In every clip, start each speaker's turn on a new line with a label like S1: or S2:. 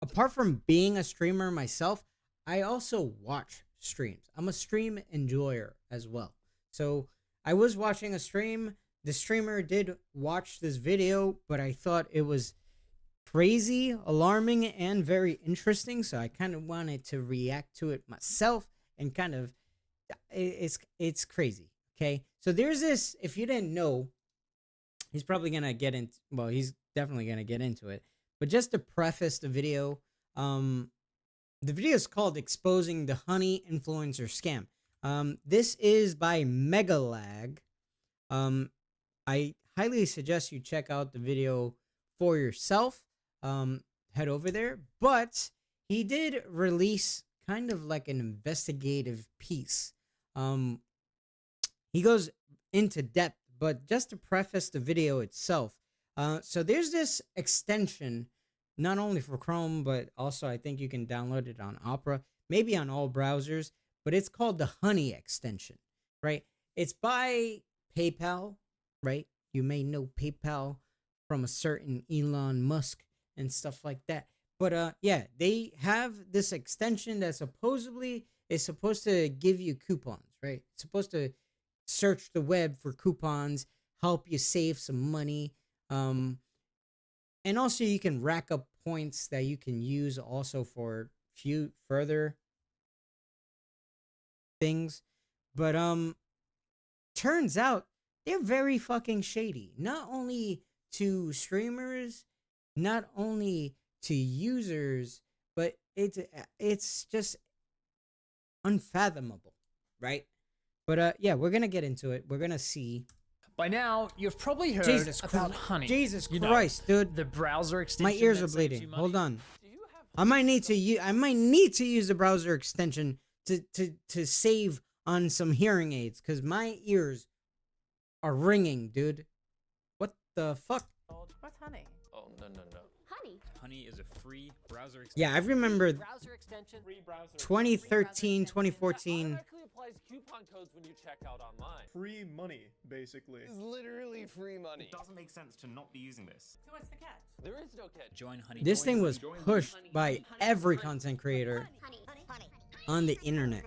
S1: apart from being a streamer myself, I also watch streams. I'm a stream enjoyer as well. So I was watching a stream. The streamer did watch this video, but I thought it was crazy, alarming, and very interesting. So I kind of wanted to react to it myself and kind of it's crazy. Okay. So there's this, if you didn't know, he's probably gonna get in, well, he's definitely gonna get into it. But just to preface the video is called Exposing the Honey Influencer Scam. This is by Megalag. I highly suggest you check out the video for yourself. Head over there. But he did release kind of like an investigative piece. He goes into depth, but just to preface the video itself, so there's this extension, not only for Chrome, but also I think you can download it on Opera, maybe on all browsers, but it's called the Honey extension, right? It's by PayPal, right? You may know PayPal from a certain Elon Musk and stuff like that. But yeah, they have this extension that supposedly is supposed to give you coupons, right? It's supposed to search the web for coupons, help you save some money. And also you can rack up points that you can use also for few further things. But turns out they're very fucking shady. Not only to streamers, not only to users, but it's just unfathomable, right? But yeah, we're gonna get into it. We're gonna see.
S2: By now, you've probably heard about Honey.
S1: Jesus Christ, dude!
S2: The browser extension.
S1: My ears are bleeding. Hold on. I might need to use the browser extension to save on some hearing aids because my ears are ringing, dude. What the fuck?
S3: What's Honey?
S4: Oh, no.
S5: Honey.
S4: Honey is a free browser extension.
S1: Yeah, I remember
S5: Browser extension.
S4: Free browser
S1: 2013, 2014.
S4: automatically applies coupon codes when you check out online.
S6: Free money, basically.
S5: It's literally free money.
S7: It doesn't make sense to not be using this.
S3: So what's the catch?
S4: There is no catch.
S7: Join Honey.
S1: This thing was pushed by every content creator on the internet.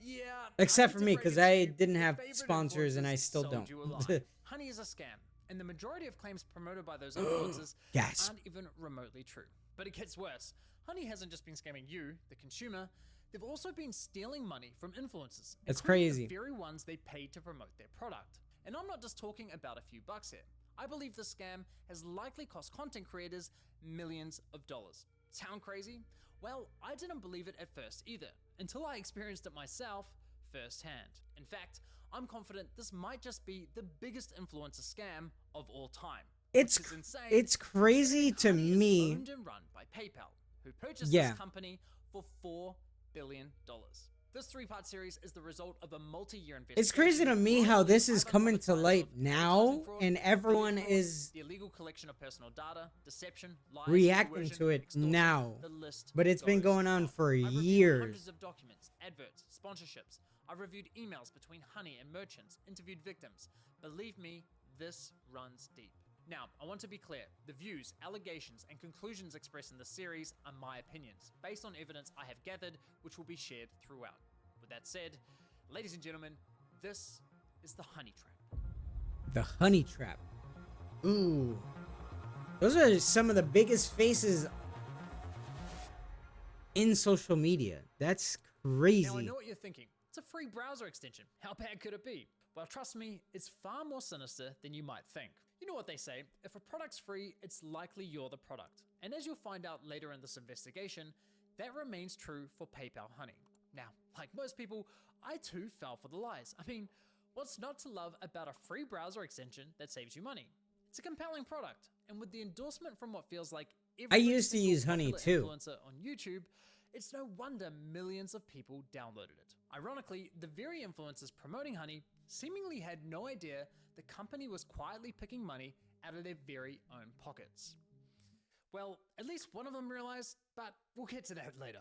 S2: Yeah.
S1: Except
S2: I
S1: for
S2: hate to
S1: me,
S2: break
S1: because
S2: it to
S1: I
S2: you,
S1: didn't have
S2: favorite
S1: sponsors and I
S2: influencers
S1: still
S2: sold
S1: don't.
S2: you a lie. Honey is a scam, and the majority of claims promoted by those influencers
S1: Gasp.
S2: aren't even remotely true. But it gets worse. Honey hasn't just been scamming you, the consumer. They've also been stealing money from influencers.
S1: That's
S2: including
S1: crazy.
S2: The very ones they paid to promote their product. And I'm not just talking about a few bucks here. I believe this scam has likely cost content creators millions of dollars. Sound crazy? Well, I didn't believe it at first either, until I experienced it myself firsthand. In fact, I'm confident this might just be the biggest influencer scam of all time.
S1: It's
S2: Which is insane,
S1: it's crazy to
S2: Honey is
S1: me.
S2: owned and run by PayPal, who purchased
S1: Yeah.
S2: this company for $4 billion. This three-part series is the result of a multi-year investigation.
S1: It's crazy to me how this is coming to light now,
S2: fraud,
S1: and everyone
S2: fraud,
S1: is
S2: the illegal collection of personal data, deception, lies,
S1: reacting
S2: coercion,
S1: to it
S2: extortion,
S1: now.
S2: the list
S1: But it's been
S2: goes
S1: going on for
S2: I've reviewed
S1: years.
S2: hundreds of documents, adverts, sponsorships. I've reviewed emails between Honey and merchants, interviewed victims. Believe me, this runs deep. Now, I want to be clear. The views, allegations, and conclusions expressed in this series are my opinions, based on evidence I have gathered, which will be shared throughout. With that said, ladies and gentlemen, this is the Honey Trap.
S1: The Honey Trap. Ooh. Those are some of the biggest faces in social media. That's crazy.
S2: Now, I know what you're thinking. It's a free browser extension. How bad could it be? Well, trust me, it's far more sinister than you might think. You know what they say, if a product's free, it's likely you're the product. And as you'll find out later in this investigation, that remains true for PayPal Honey. Now, like most people, I too fell for the lies. I mean, what's not to love about a free browser extension that saves you money? It's a compelling product, and with the endorsement from what feels like every
S1: used to
S2: single
S1: use Honey
S2: popular
S1: too.
S2: influencer on YouTube, it's no wonder millions of people downloaded it. Ironically, the very influencers promoting Honey seemingly had no idea the company was quietly picking money out of their very own pockets. Well, at least one of them realized, but we'll get to that later.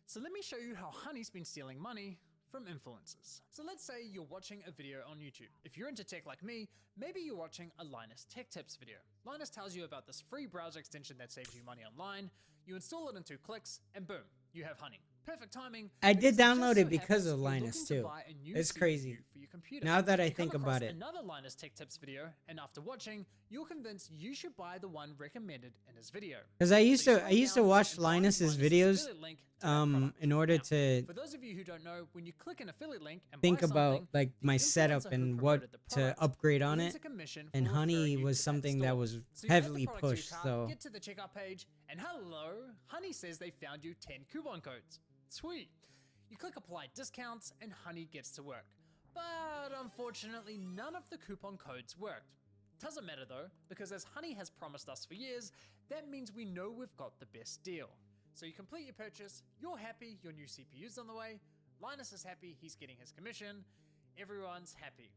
S2: So let me show you how Honey's been stealing money from influencers. So let's say you're watching a video on YouTube. If you're into tech like me, maybe you're watching a Linus Tech Tips video. Linus tells you about this free browser extension that saves you money online. You install it in 2 clicks, and boom, you have Honey. Perfect timing.
S1: I did
S2: because just
S1: download
S2: so
S1: it because
S2: happens
S1: of
S2: you're
S1: Linus
S2: looking to
S1: too.
S2: buy a new
S1: It's
S2: CPU
S1: crazy.
S2: for your computer.
S1: Now that I
S2: You come
S1: think about
S2: across
S1: it.
S2: another Linus Tech Tips video, and after watching, you're convinced you should buy the one recommended in his video.
S1: Because I used
S2: So you
S1: to
S2: scroll down
S1: watch
S2: and find
S1: Linus's
S2: Linus's
S1: videos
S2: affiliate link to that product.
S1: in order
S2: Now,
S1: to
S2: for those of you who don't know, when you click an affiliate link and
S1: think
S2: buy
S1: about
S2: something,
S1: like
S2: the
S1: my
S2: influencer
S1: setup
S2: who
S1: and what
S2: promoted the
S1: to
S2: product
S1: upgrade on
S2: earns
S1: it.
S2: a commission
S1: And
S2: for referring
S1: Honey
S2: you
S1: was
S2: to that
S1: something that
S2: store.
S1: was
S2: So you add the
S1: heavily
S2: product to your
S1: pushed.
S2: cart,
S1: So
S2: get to the checkout page, and hello, Honey says they found you 10 coupon codes. Sweet. You click apply discounts, and Honey gets to work. But unfortunately, none of the coupon codes worked. Doesn't matter though, because as Honey has promised us for years, that means we know we've got the best deal. So you complete your purchase, you're happy, your new CPU's on the way, Linus is happy, he's getting his commission, everyone's happy,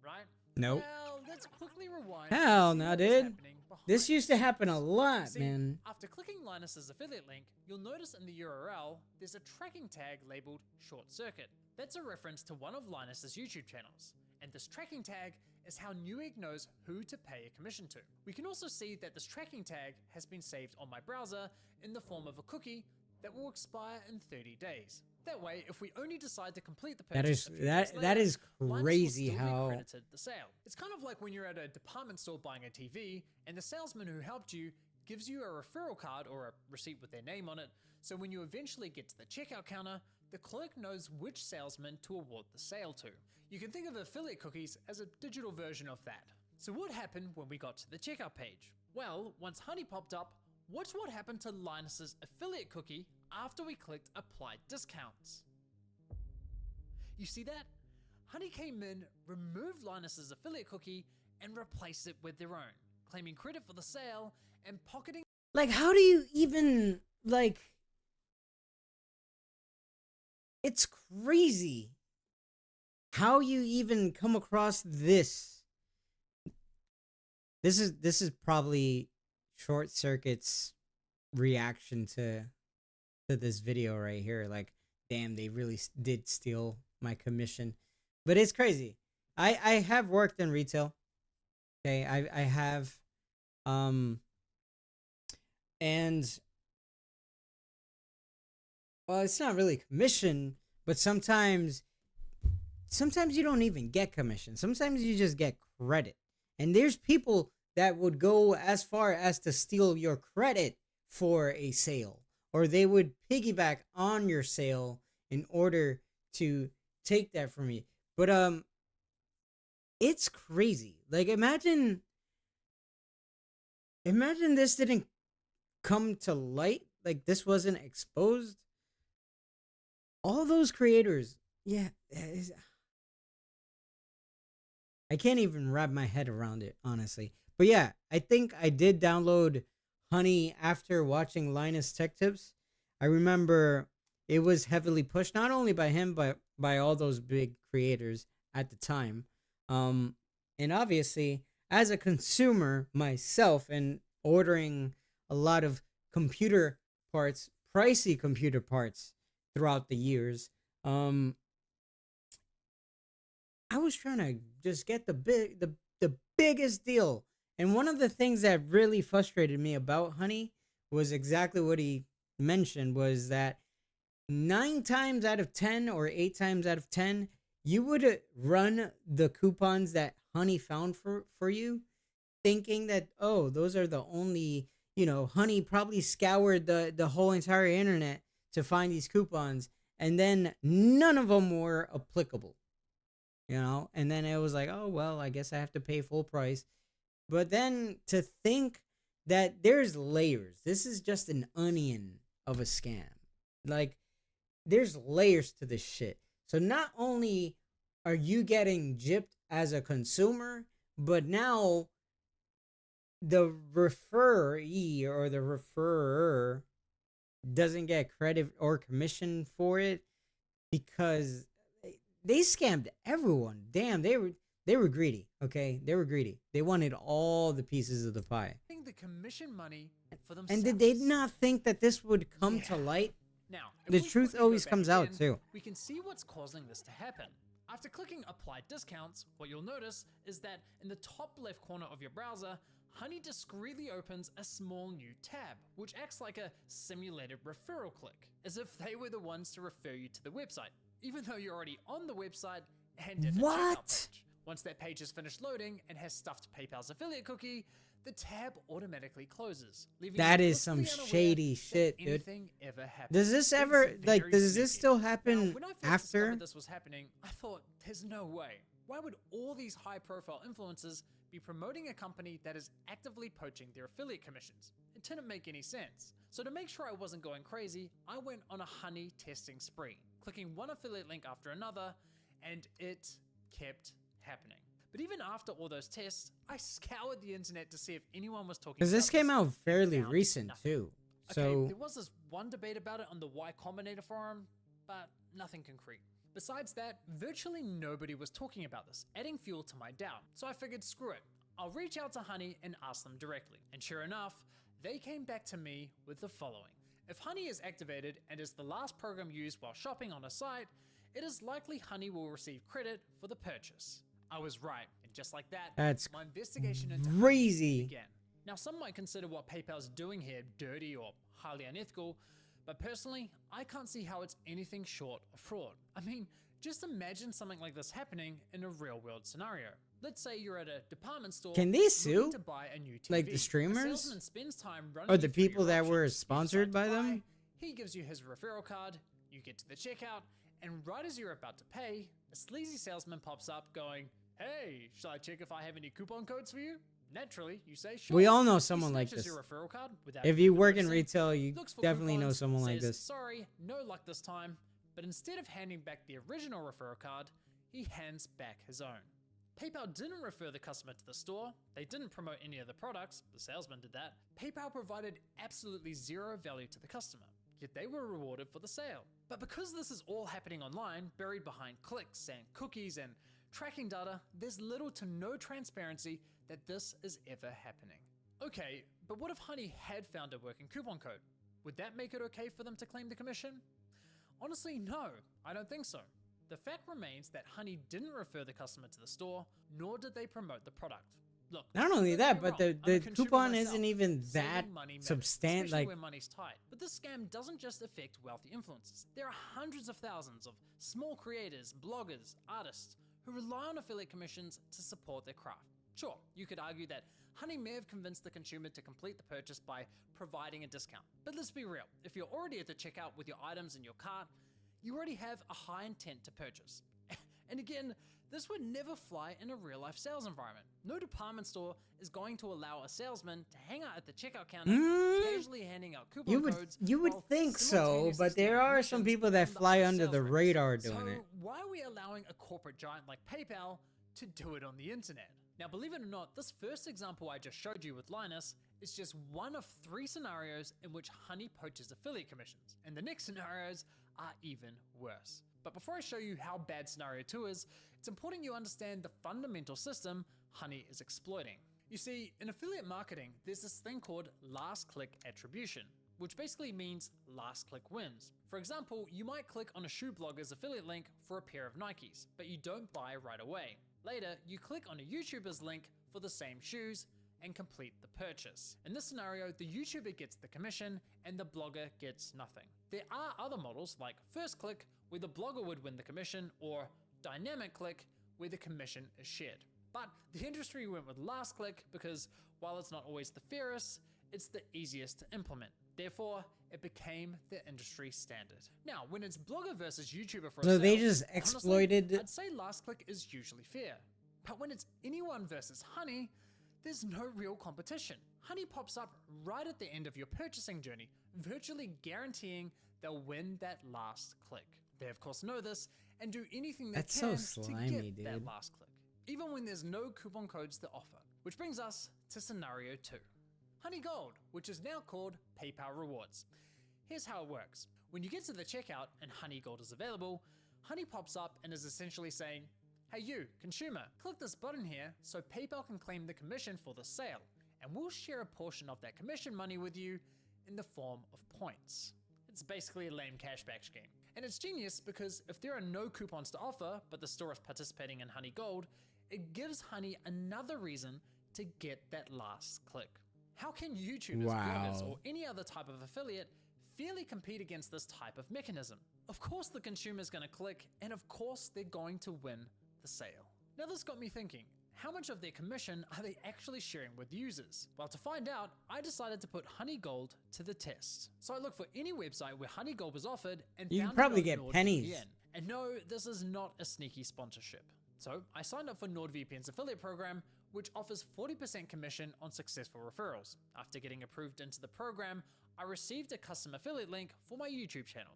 S2: right?
S1: nope.
S2: Well, let's quickly rewind.
S1: Hell
S2: and see
S1: no,
S2: what was
S1: dude.
S2: happening
S1: This
S2: behind
S1: used to
S2: the
S1: happen a
S2: scenes.
S1: lot,
S2: See,
S1: man.
S2: after clicking Linus's affiliate link, you'll notice in the URL, there's a tracking tag labeled short circuit. That's a reference to one of Linus's YouTube channels. And this tracking tag is how Newegg knows who to pay a commission to. We can also see that this tracking tag has been saved on my browser in the form of a cookie that will expire in 30 days. That way, if we only decide to complete the purchase
S1: That is
S2: Linus will
S1: crazy
S2: still be
S1: how
S2: credited the sale. It's kind of like when you're at a department store buying a TV and the salesman who helped you gives you a referral card or a receipt with their name on it, so when you eventually get to the checkout counter, the clerk knows which salesman to award the sale to. You can think of affiliate cookies as a digital version of that. So what happened when we got to the checkout page? Well, once Honey popped up, watch what happened to Linus's affiliate cookie after we clicked apply discounts. You see that? Honey came in, removed Linus's affiliate cookie, and replaced it with their own, claiming credit for the sale and pocketing.
S1: like how do you even like it's crazy how you even come across this. This is probably Short Circuit's reaction to this video right here. Like, damn, they really did steal my commission. But it's crazy. I have worked in retail. Okay, I have and well, it's not really commission, but sometimes you don't even get commission. Sometimes you just get credit. And there's people that would go as far as to steal your credit for a sale, or they would piggyback on your sale in order to take that from you. But it's crazy. Like, imagine this didn't come to light, like this wasn't exposed. All those creators, yeah, I can't even wrap my head around it, honestly. But yeah, I think I did download Honey after watching Linus Tech Tips. I remember it was heavily pushed, not only by him, but by all those big creators at the time. And obviously, as a consumer myself and ordering a lot of computer parts, pricey computer parts throughout the years, I was trying to just get the biggest deal. And one of the things that really frustrated me about Honey was exactly what he mentioned, was that 9 times out of 10 or 8 times out of 10, you would run the coupons that Honey found for you, thinking that, oh, those are the only, Honey probably scoured the whole entire internet to find these coupons, and then none of them were applicable. And then it was like, oh, well, I guess I have to pay full price. But then to think that there's layers, this is just an onion of a scam. Like, there's layers to this shit. So not only are you getting gypped as a consumer, but now the referee or the referrer doesn't get credit or commission for it because they scammed everyone. Damn, they were greedy, okay? They were greedy. They wanted all the pieces of the pie.
S2: The commission money for
S1: And
S2: themselves.
S1: did they not think that this would come to light?
S2: Now, if
S1: The
S2: we
S1: truth
S2: quickly go
S1: always
S2: back
S1: comes out,
S2: again,
S1: too.
S2: we can see what's causing this to happen. After clicking apply discounts, what you'll notice is that in the top left corner of your browser, Honey discreetly opens a small new tab, which acts like a simulated referral click, as if they were the ones to refer you to the website, even though you're already on the website and in the checkout
S1: What?
S2: page. Once that page is finished loading and has stuffed PayPal's affiliate cookie, the tab automatically closes, leaving
S1: That
S2: you
S1: is some
S2: blissfully unaware
S1: shady
S2: that
S1: shit, dude.
S2: anything ever happened.
S1: Does this
S2: It's
S1: ever, like,
S2: very
S1: does this
S2: sneaky.
S1: still
S2: Now,
S1: happen
S2: when I first
S1: after?
S2: discovered this was happening, I thought, there's no way. Why would all these high-profile influencers be promoting a company that is actively poaching their affiliate commissions? It didn't make any sense. So to make sure I wasn't going crazy, I went on a Honey testing spree, clicking one affiliate link after another, and it kept happening. But even after all those tests, I scoured the internet to see if anyone was talking about
S1: Because this came out fairly
S2: found
S1: recent,
S2: nothing.
S1: too.
S2: Okay,
S1: So,
S2: there was this one debate about it on the Y Combinator forum, but nothing concrete. Besides that, virtually nobody was talking about this, adding fuel to my doubt. So I figured, screw it. I'll reach out to Honey and ask them directly. And sure enough, they came back to me with the following. If Honey is activated and is the last program used while shopping on a site, it is likely Honey will receive credit for the purchase. I was right, and just like that,
S1: That's
S2: my investigation into Honey
S1: crazy.
S2: began. Now, some might consider what PayPal's doing here dirty or highly unethical, but personally, I can't see how it's anything short of fraud. I mean, just imagine something like this happening in a real-world scenario. Let's say you're at a department store.
S1: Can they
S2: looking
S1: sue?
S2: to buy a new TV.
S1: Like, the
S2: A
S1: streamers?
S2: salesman spends time running
S1: Or the
S2: you through
S1: people
S2: your
S1: that were
S2: options. You
S1: sponsored
S2: decide to
S1: by them?
S2: buy, he gives you his referral card, you get to the checkout, and right as you're about to pay, a sleazy salesman pops up going, "Hey, shall I check if I have any coupon codes for you?" Naturally, you say sure.
S1: We all know
S2: He
S1: someone like
S2: snatches
S1: this.
S2: your referral card without
S1: If you
S2: even
S1: work in
S2: noticing,
S1: retail, you
S2: looks for
S1: definitely know
S2: coupons,
S1: someone like
S2: says,
S1: this.
S2: "Sorry, no luck this time." But instead of handing back the original referral card, he hands back his own. PayPal didn't refer the customer to the store. They didn't promote any of the products. The salesman did that. PayPal provided absolutely zero value to the customer, yet they were rewarded for the sale. But because this is all happening online, buried behind clicks and cookies and tracking data, there's little to no transparency that this is ever happening. Okay, but what if Honey had found a working coupon code? Would that make it okay for them to claim the commission? Honestly, no, I don't think so. The fact remains that Honey didn't refer the customer to the store, nor did they promote the product. Look,
S1: Not only
S2: don't
S1: that,
S2: get me
S1: but
S2: wrong, I'm a
S1: the
S2: consumer
S1: coupon
S2: myself.
S1: isn't even
S2: Saving
S1: that
S2: money matters,
S1: substantial.
S2: especially
S1: Like,
S2: when money's tight. But this scam doesn't just affect wealthy influencers. There are hundreds of thousands of small creators, bloggers, artists who rely on affiliate commissions to support their craft. Sure, you could argue that Honey may have convinced the consumer to complete the purchase by providing a discount. But let's be real, if you're already at the checkout with your items in your cart, you already have a high intent to purchase. And again, this would never fly in a real-life sales environment. No department store is going to allow a salesman to hang out at the checkout counter, casually handing out coupon codes.
S1: you would
S2: while
S1: think so,
S2: simultaneously
S1: but there
S2: stealing
S1: are some
S2: commissions
S1: people that
S2: from the
S1: fly
S2: other
S1: under
S2: sales
S1: the
S2: reps.
S1: radar doing
S2: So
S1: it.
S2: why are we allowing a corporate giant like PayPal to do it on the internet? Now, believe it or not, this first example I just showed you with Linus is just one of 3 scenarios in which Honey poaches affiliate commissions, and the next scenarios are even worse. But before I show you how bad scenario 2 is, it's important you understand the fundamental system Honey is exploiting. You see, in affiliate marketing, there's this thing called last click attribution, which basically means last click wins. For example, you might click on a shoe blogger's affiliate link for a pair of Nikes, but you don't buy right away. Later, you click on a YouTuber's link for the same shoes and complete the purchase. In this scenario, the YouTuber gets the commission and the blogger gets nothing. There are other models like first click, where the blogger would win the commission, or dynamic click, where the commission is shared. But the industry went with last click because while it's not always the fairest, it's the easiest to implement. Therefore, it became the industry standard. Now, when it's blogger versus YouTuber for a
S1: So they
S2: sale,
S1: just
S2: honestly,
S1: exploited.
S2: I'd say last click is usually fair. But when it's anyone versus Honey, there's no real competition. Honey pops up right at the end of your purchasing journey, virtually guaranteeing they'll win that last click. They of course know this and do anything they
S1: That's
S2: can
S1: so
S2: to
S1: slimy,
S2: get that
S1: dude.
S2: last click, even when there's no coupon codes to offer. Which brings us to scenario 2. Honey Gold, which is now called PayPal Rewards. Here's how it works. When you get to the checkout and Honey Gold is available, Honey pops up and is essentially saying, "Hey you, consumer, click this button here so PayPal can claim the commission for the sale, and we'll share a portion of that commission money with you in the form of points." It's basically a lame cashback scheme. And it's genius because if there are no coupons to offer, but the store is participating in Honey Gold, it gives Honey another reason to get that last click. How can YouTubers, bloggers, or any other type of affiliate fairly compete against this type of mechanism? Of course the consumer's gonna click, and of course they're going to win the sale. Now this got me thinking, how much of their commission are they actually sharing with users? Well, to find out, I decided to put Honey Gold to the test. So I looked for any website where Honey Gold was offered and
S1: You
S2: found
S1: can probably
S2: it on
S1: get pennies.
S2: NordVPN. And no, this is not a sneaky sponsorship. So I signed up for NordVPN's affiliate program, which offers 40% commission on successful referrals. After getting approved into the program, I received a custom affiliate link for my YouTube channel.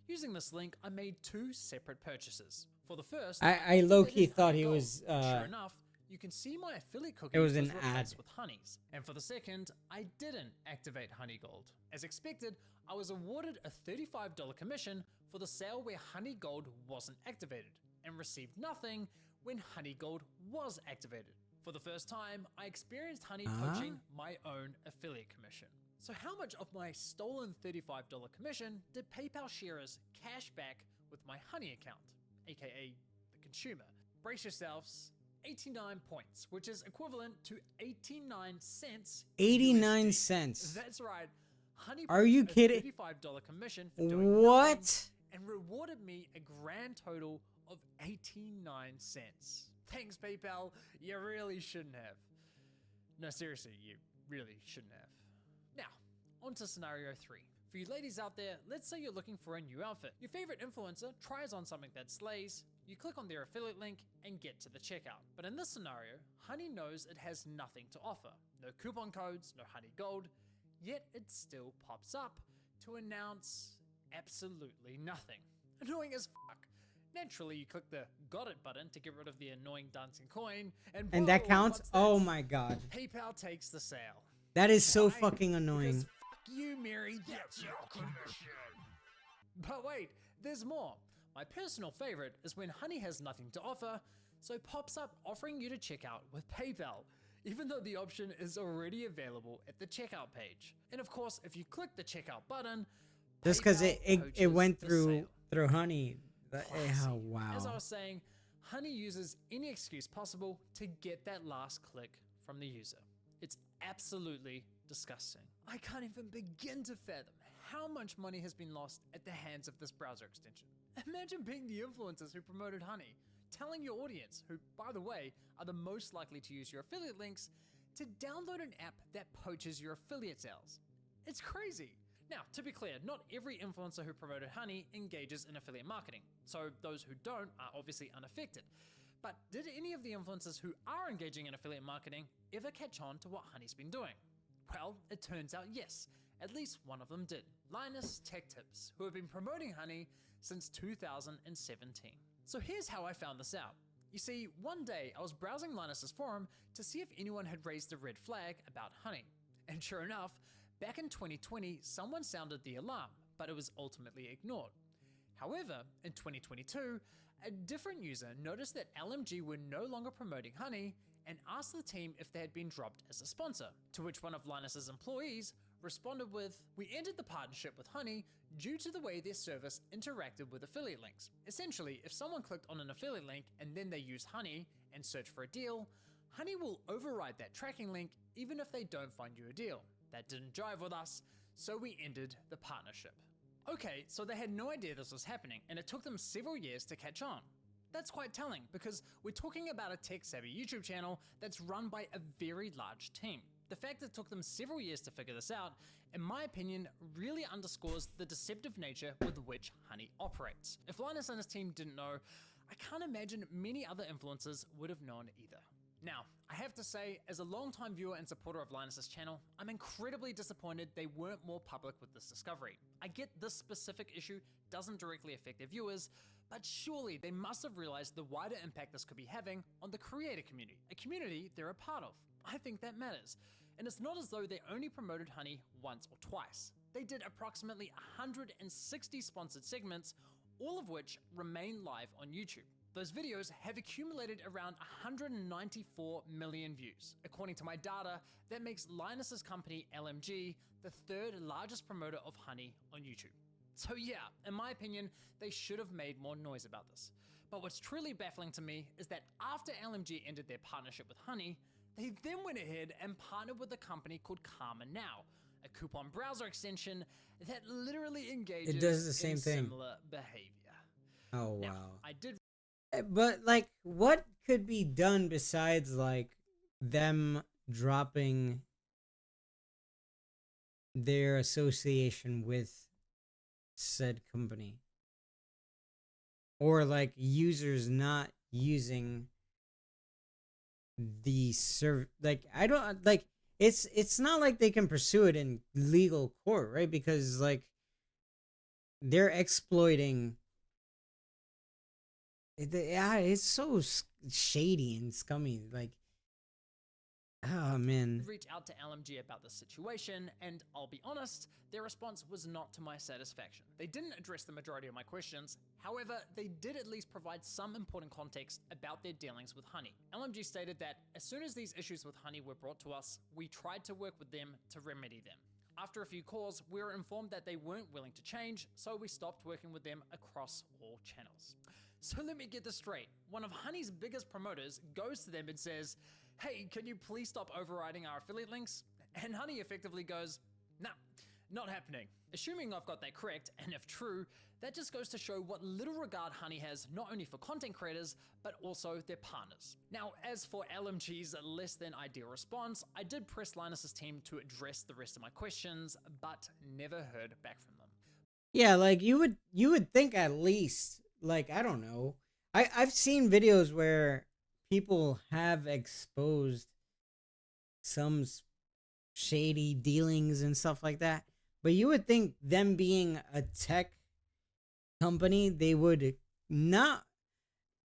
S2: Using this link, I made 2 separate purchases. For the first,
S1: I low-key
S2: activated
S1: thought
S2: Honey
S1: he
S2: Gold.
S1: was,
S2: Sure enough, you can see my affiliate cookie
S1: it was an
S2: replaced
S1: ad.
S2: with Honey's. And for the second, I didn't activate Honey Gold. As expected, I was awarded a $35 commission for the sale where Honey Gold wasn't activated, and received nothing when Honey Gold was activated. For the first time, I experienced Honey poaching my own affiliate commission. So how much of my stolen $35 commission did PayPal sharers cash back with my Honey account, aka the consumer? Brace yourselves, 89 points, which is equivalent to 89 cents.
S1: 89
S2: USD.
S1: cents.
S2: That's right. Honey
S1: Are you
S2: poached a
S1: kidding?
S2: $35 commission for doing nothing
S1: What?
S2: and rewarded me a grand total of 89 cents. Thanks, PayPal. You really shouldn't have. No, seriously, you really shouldn't have. Now, on to scenario 3. For you ladies out there, let's say you're looking for a new outfit. Your favorite influencer tries on something that slays, you click on their affiliate link and get to the checkout. But in this scenario, Honey knows it has nothing to offer. No coupon codes, no Honey Gold, yet it still pops up to announce absolutely nothing. Annoying as fuck. Naturally, you click the got it button to get rid of the annoying dancing coin, and
S1: that
S2: whoa,
S1: counts?
S2: what's that?
S1: Oh my god.
S2: PayPal takes the sale.
S1: That is so
S2: Why?
S1: fucking annoying.
S2: Because fuck you, Mary, that's your commission. But wait, there's more. My personal favorite is when Honey has nothing to offer, so it pops up offering you to check out with PayPal, even though the option is already available at the checkout page. And of course, if you click the checkout button,
S1: Just because
S2: PayPal
S1: it
S2: poaches
S1: went
S2: the
S1: through
S2: sale.
S1: Honey.
S2: Classy.
S1: Oh wow.
S2: As I was saying, Honey uses any excuse possible to get that last click from the user. It's absolutely disgusting. I can't even begin to fathom how much money has been lost at the hands of this browser extension. Imagine being the influencers who promoted Honey, telling your audience, who by the way are the most likely to use your affiliate links, to download an app that poaches your affiliate sales. It's crazy. Now, to be clear, not every influencer who promoted Honey engages in affiliate marketing, so those who don't are obviously unaffected. But did any of the influencers who are engaging in affiliate marketing ever catch on to what Honey's been doing? Well, it turns out yes, at least one of them did. Linus Tech Tips, who have been promoting Honey since 2017. So here's how I found this out. You see, one day I was browsing Linus's forum to see if anyone had raised a red flag about Honey. And sure enough, back in 2020, someone sounded the alarm, but it was ultimately ignored. However, in 2022, a different user noticed that LMG were no longer promoting Honey and asked the team if they had been dropped as a sponsor, to which one of Linus's employees responded with, "We ended the partnership with Honey due to the way their service interacted with affiliate links. Essentially, if someone clicked on an affiliate link and then they use Honey and search for a deal, Honey will override that tracking link even if they don't find you a deal. That didn't jive with us, so we ended the partnership." Okay, so they had no idea this was happening, and it took them several years to catch on. That's quite telling, because we're talking about a tech-savvy YouTube channel that's run by a very large team. The fact that it took them several years to figure this out, in my opinion, really underscores the deceptive nature with which Honey operates. If Linus and his team didn't know, I can't imagine many other influencers would have known either. Now, I have to say, as a longtime viewer and supporter of Linus's channel, I'm incredibly disappointed they weren't more public with this discovery. I get this specific issue doesn't directly affect their viewers, but surely they must have realized the wider impact this could be having on the creator community, a community they're a part of. I think that matters. And it's not as though they only promoted Honey once or twice. They did approximately 160 sponsored segments, all of which remain live on YouTube. Those videos have accumulated around 194 million views. According to my data, that makes Linus's company LMG the third largest promoter of Honey on YouTube. So yeah, in my opinion, they should have made more noise about this. But what's truly baffling to me is that after LMG ended their partnership with Honey, they then went ahead and partnered with a company called Karma Now, a coupon browser extension that literally engages
S1: It does the
S2: in
S1: same thing.
S2: similar behavior.
S1: Oh
S2: Now,
S1: wow.
S2: I did
S1: But like, what could be done besides like them dropping their association with said company, or like users not using the serv, like I don't like, it's not like they can pursue it in legal court, right? Because like they're exploiting yeah, it's so shady and scummy, like, oh man.
S2: reach out to LMG about the situation, and I'll be honest, their response was not to my satisfaction. They didn't address the majority of my questions, however, they did at least provide some important context about their dealings with Honey. LMG stated that as soon as these issues with Honey were brought to us, we tried to work with them to remedy them. After a few calls, we were informed that they weren't willing to change, so we stopped working with them across all channels. So let me get this straight. One of Honey's biggest promoters goes to them and says, "Hey, can you please stop overriding our affiliate links?" And Honey effectively goes, "Nah, not happening." Assuming I've got that correct, and if true, that just goes to show what little regard Honey has not only for content creators, but also their partners. Now, as for LMG's less than ideal response, I did press Linus's team to address the rest of my questions, but never heard back from them.
S1: Yeah, like you would think at least, like, I don't know. I've seen videos where people have exposed some shady dealings and stuff like that. But you would think them being a tech company, they would not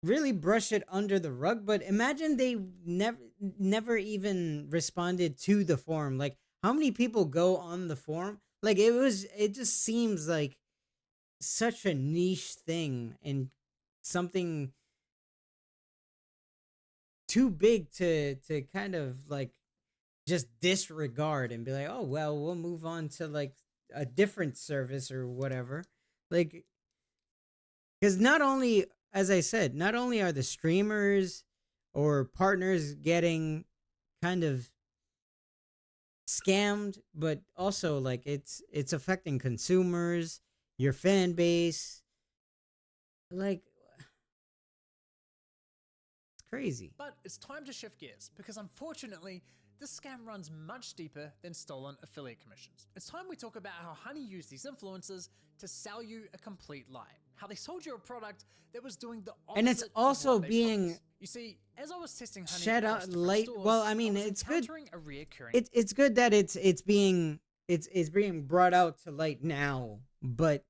S1: really brush it under the rug. But imagine they never even responded to the forum. Like, how many people go on the forum? Like, it just seems like such a niche thing and something too big to kind of like just disregard and be like, oh well, we'll move on to like a different service or whatever. Like, because not only, as I said, not only are the streamers or partners getting kind of scammed, but also like it's affecting consumers, your fan base. Like, it's crazy.
S2: But it's time to shift gears, because unfortunately, this scam runs much deeper than stolen affiliate commissions. It's time we talk about how Honey used these influencers to sell you a complete lie. How they sold you a product that was doing the opposite.
S1: And it's
S2: of
S1: also
S2: what they
S1: being
S2: promised. You see, as I was testing Honey
S1: shed
S2: across
S1: out
S2: different
S1: light.
S2: stores,
S1: Well, I mean,
S2: was
S1: it's good.
S2: encountering a reoccurring.
S1: It's good that it's being brought out to light now, but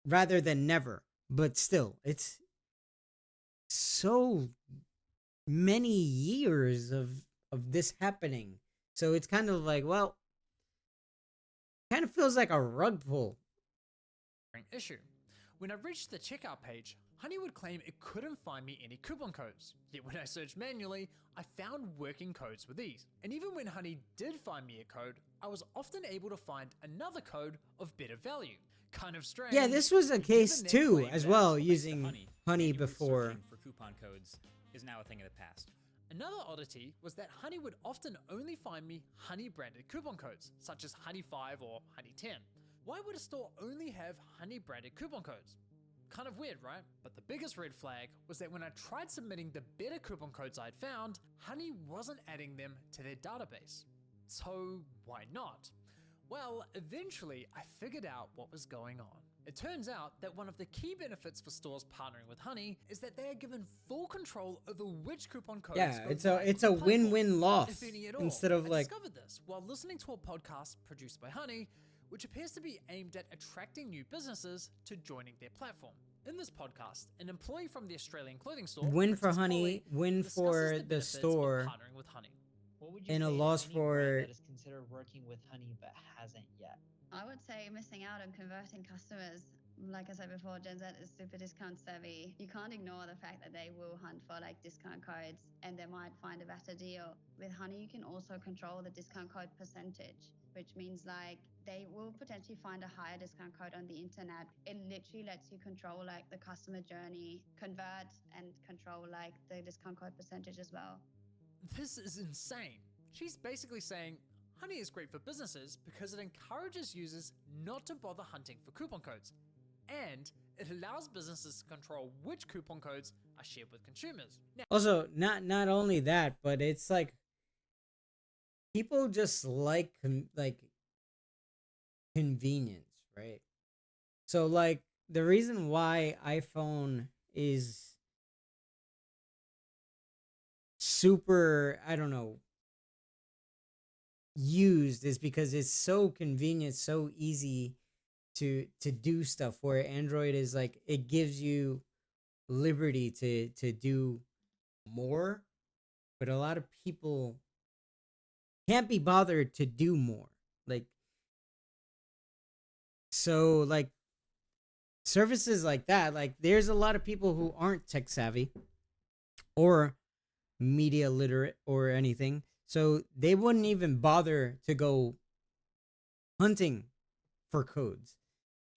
S1: rather than never. But still, it's so many years of this happening. So it's kind of like, well, kind of feels like a rug pull.
S2: issue. When I reached the checkout page, Honey would claim it couldn't find me any coupon codes. Yet when I searched manually, I found working codes with ease. And even when Honey did find me a code, I was often able to find another code of better value. Kind of strange.
S1: Yeah, this was a case
S2: given their
S1: too,
S2: claim
S1: as
S2: that
S1: well,
S3: Thanks to
S1: using honey
S3: manually
S1: before.
S3: searching for coupon codes is now a thing of the past.
S2: Another oddity was that Honey would often only find me Honey branded coupon codes, such as Honey 5 or Honey 10. Why would a store only have Honey branded coupon codes? Kind of weird, right? But the biggest red flag was that when I tried submitting the better coupon codes I'd found, Honey wasn't adding them to their database. So why not? Well, eventually I figured out what was going on. It turns out that one of the key benefits for stores partnering with Honey is that they are given full control over which coupon codes
S1: Yeah,
S2: go
S1: it's
S2: live
S1: a
S2: on the platform,
S1: win-win loss
S2: if any at all.
S1: instead of
S2: I
S1: like.
S2: discovered this while listening to a podcast produced by Honey, which appears to be aimed at attracting new businesses to joining their platform. In this podcast, an employee from the Australian clothing store,
S1: Win for
S2: Princess
S1: Honey,
S2: Polly,
S1: win
S2: discusses
S1: for the
S2: benefits of
S1: store,
S2: partnering with Honey.
S8: What would you
S1: and a
S8: say to
S1: loss
S8: any
S1: for.
S8: brand that is considered working with Honey but hasn't yet?
S9: I would say missing out on converting customers
S8: Like I said before, Gen Z is super discount savvy. You can't ignore the fact that they will hunt for like discount codes and they might find a better deal. With Honey, you can also control the discount code percentage, which means like they will potentially find a higher discount code on the internet. It literally lets you control like the customer journey, convert and control like the discount code percentage as well.
S2: This is insane. She's basically saying Honey is great for businesses because it encourages users not to bother hunting for coupon codes. And it allows businesses to control which coupon codes are shared with consumers. Now,
S1: Also, not only that, but it's like people just like convenience, right? So like the reason why iPhone is super, I don't know, used is because it's so convenient, so easy to do stuff, where Android is like it gives you liberty to do more, but a lot of people can't be bothered to do more. Like, so like services like that, like there's a lot of people who aren't tech savvy or media literate or anything, so they wouldn't even bother to go hunting for codes.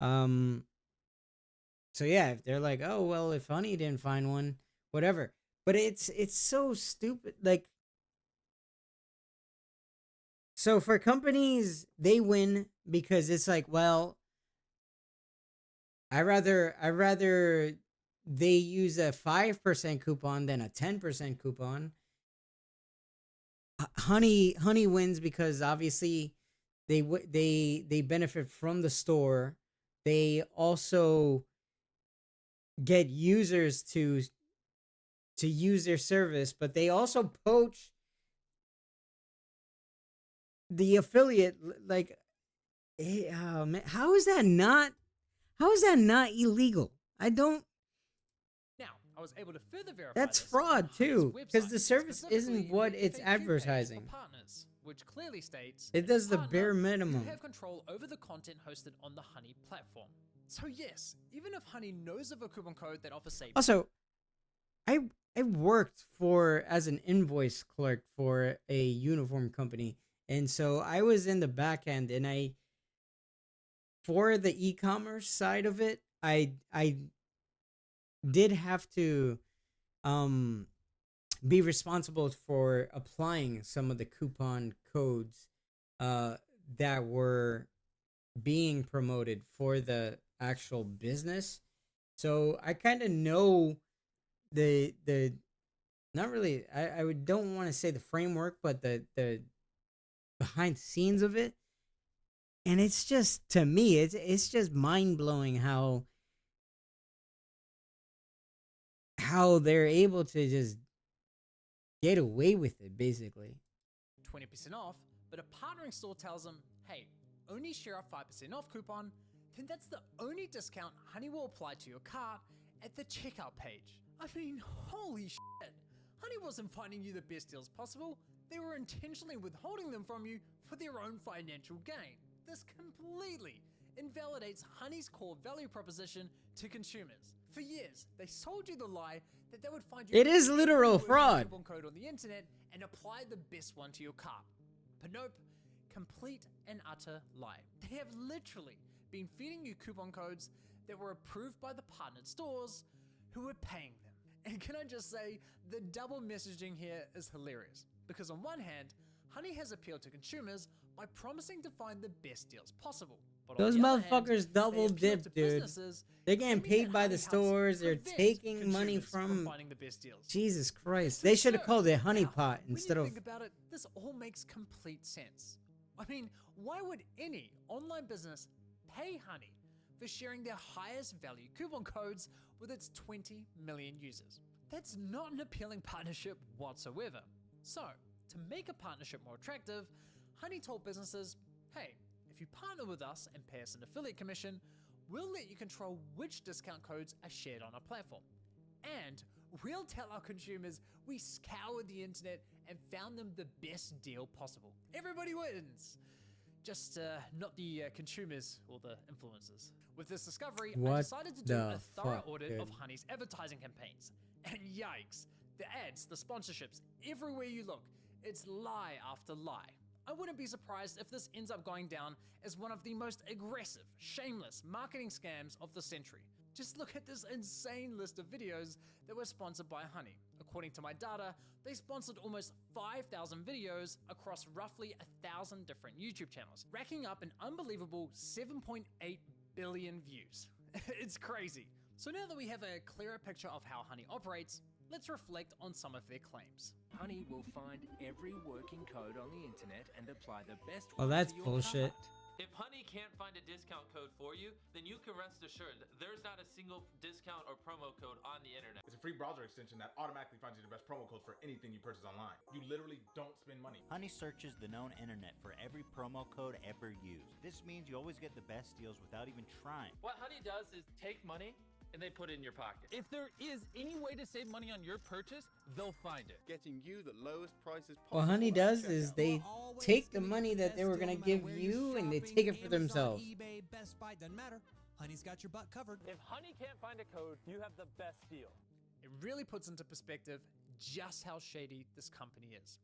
S1: So yeah, if they're like, oh well, if Honey didn't find one, whatever. But it's so stupid. Like, so for companies, they win because it's like, well, I rather they use a 5% coupon than a 10% coupon. Honey wins because obviously they benefit from the store. They also get users to use their service, but they also poach the affiliate. Like, oh man, how is that not illegal? I don't.
S2: now, I was able to further verify
S1: That's
S2: this
S1: fraud
S2: on Honey's
S1: too, because
S2: website,
S1: the service
S2: specifically
S1: isn't what
S2: the
S1: it's
S2: FAQ page
S1: advertising.
S2: for partners, which clearly states
S1: It
S2: as
S1: does
S2: a
S1: the
S2: partner,
S1: bare minimum.
S2: You have control over the content hosted on the Honey platform. So yes, even if Honey knows of a coupon code that offers say
S1: Also, I worked as an invoice clerk for a uniform company, and so I was in the back end, and for the e-commerce side of it, I did have to be responsible for applying some of the coupon codes that were being promoted for the actual business. So I kind of know the not really, don't want to say the framework, but the behind the scenes of it. And it's just, to me, it's just mind blowing how they're able to just get away with it, basically.
S2: 20% off, but a partnering store tells them, hey, only share a 5% off coupon, then that's the only discount Honey will apply to your cart at the checkout page. I mean, holy shit. Honey wasn't finding you the best deals possible, they were intentionally withholding them from you for their own financial gain. This completely invalidates Honey's core value proposition to consumers. For years, they sold you the lie that they would find you
S1: It is literal
S2: every
S1: fraud.
S2: coupon code on the internet and apply the best one to your cart. But nope, complete and utter lie. They have literally been feeding you coupon codes that were approved by the partnered stores who were paying them. And can I just say, the double messaging here is hilarious. Because on one hand, Honey has appealed to consumers by promising to find the best deals possible. But on
S1: Those
S2: the other hand,
S1: motherfuckers double
S2: they appeal
S1: dip,
S2: to
S1: dude.
S2: businesses,
S1: They're getting
S2: claiming
S1: paid
S2: that
S1: by
S2: Honey
S1: the
S2: helps
S1: stores. They're
S2: prevent
S1: taking money
S2: consumers
S1: from
S2: finding the best deals.
S1: Jesus Christ.
S2: This
S1: They
S2: is
S1: should have
S2: absurd.
S1: called it Honey
S2: Now,
S1: Pot instead
S2: when
S1: of.
S2: you think about it, this all makes complete sense. I mean, why would any online business pay Honey for sharing their highest value coupon codes with its 20 million users? That's not an appealing partnership whatsoever. So, to make a partnership more attractive, Honey told businesses, hey, if you partner with us and pay us an affiliate commission, we'll let you control which discount codes are shared on our platform. And we'll tell our consumers we scoured the internet and found them the best deal possible. Everybody wins. just not the consumers or the influencers. With this discovery, I
S1: What
S2: decided to do
S1: the
S2: a thorough
S1: fuck,
S2: audit
S1: dude?
S2: of Honey's advertising campaigns. And yikes, the ads, the sponsorships, everywhere you look, it's lie after lie. I wouldn't be surprised if this ends up going down as one of the most aggressive, shameless marketing scams of the century. Just look at this insane list of videos that were sponsored by Honey. According to my data, they sponsored almost 5,000 videos across roughly 1,000 different YouTube channels, racking up an unbelievable 7.8 billion views. It's crazy. So now that we have a clearer picture of how Honey operates, let's reflect on some of their claims.
S9: Honey will find every working code on the internet and apply the best
S1: Well,
S9: one
S1: that's
S9: to your
S1: bullshit.
S9: product.
S4: If Honey can't find a discount code for you, then you can rest assured there's not a single discount or promo code on the internet.
S10: It's a free browser extension that automatically finds you the best promo codes for anything you purchase online. You literally don't spend money.
S11: Honey searches the known internet for every promo code ever used. This means you always get the best deals without even trying.
S4: What Honey does is take money and they put it in your pocket.
S12: If there is any way to save money on your purchase, they'll find it.
S13: Getting you the lowest prices possible.
S1: What Honey
S13: at
S1: does
S13: checkout.
S1: is they take the money that they were gonna give you and they take it for themselves.
S14: eBay, Best Buy, doesn't matter. Honey's got your butt covered.
S4: If Honey can't find a code, you have the best deal.
S2: It really puts into perspective just how shady this company is,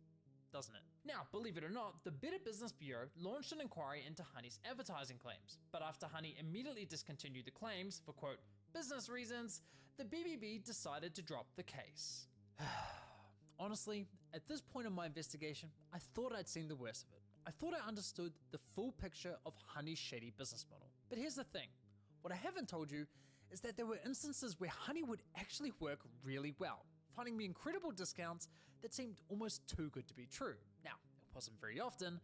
S2: doesn't it? Now, believe it or not, the Better Business Bureau launched an inquiry into Honey's advertising claims. But after Honey immediately discontinued the claims for, quote, business reasons, the BBB decided to drop the case. Honestly, at this point in my investigation, I thought I'd seen the worst of it. I thought I understood the full picture of Honey's shady business model. But here's the thing. What I haven't told you is that there were instances where Honey would actually work really well, finding me incredible discounts that seemed almost too good to be true. Now, it wasn't very often,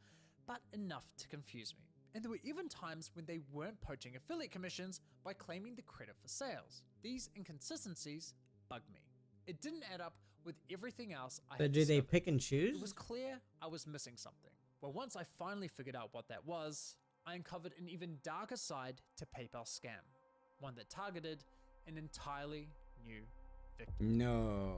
S2: but enough to confuse me. And there were even times when they weren't poaching affiliate commissions by claiming the credit for sales. These inconsistencies bugged me. It didn't add up with everything else I
S1: So
S2: had
S1: do they
S2: discovered.
S1: pick and choose?
S2: It was clear I was missing something. Well, once I finally figured out what that was, I uncovered an even darker side to PayPal scam, one that targeted an entirely new victim.
S1: No.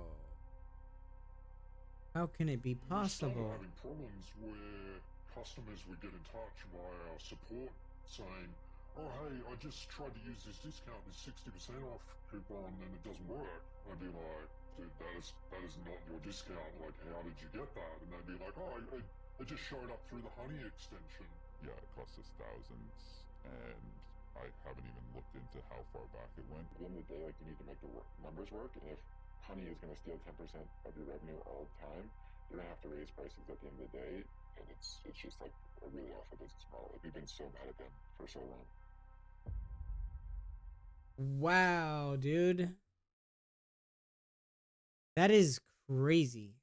S1: How can it be possible?
S15: Having problems where customers would get in touch via our support saying, oh hey, I just tried to use this discount, this 60% off coupon, and it doesn't work. I'd be like, dude, that is not your discount. Like, how did you get that? And they'd be like, oh, I just showed up through the Honey extension.
S16: Yeah, it cost us thousands, and I haven't even looked into how far back it went.
S17: At the end of the day, like, you need to make the numbers work, and if Honey is going to steal 10% of your revenue all the time, you're going to have to raise prices at the end of the day, and it's just like a really awful business model. Like, we've been so mad at them for so long.
S1: Wow, dude. That is crazy.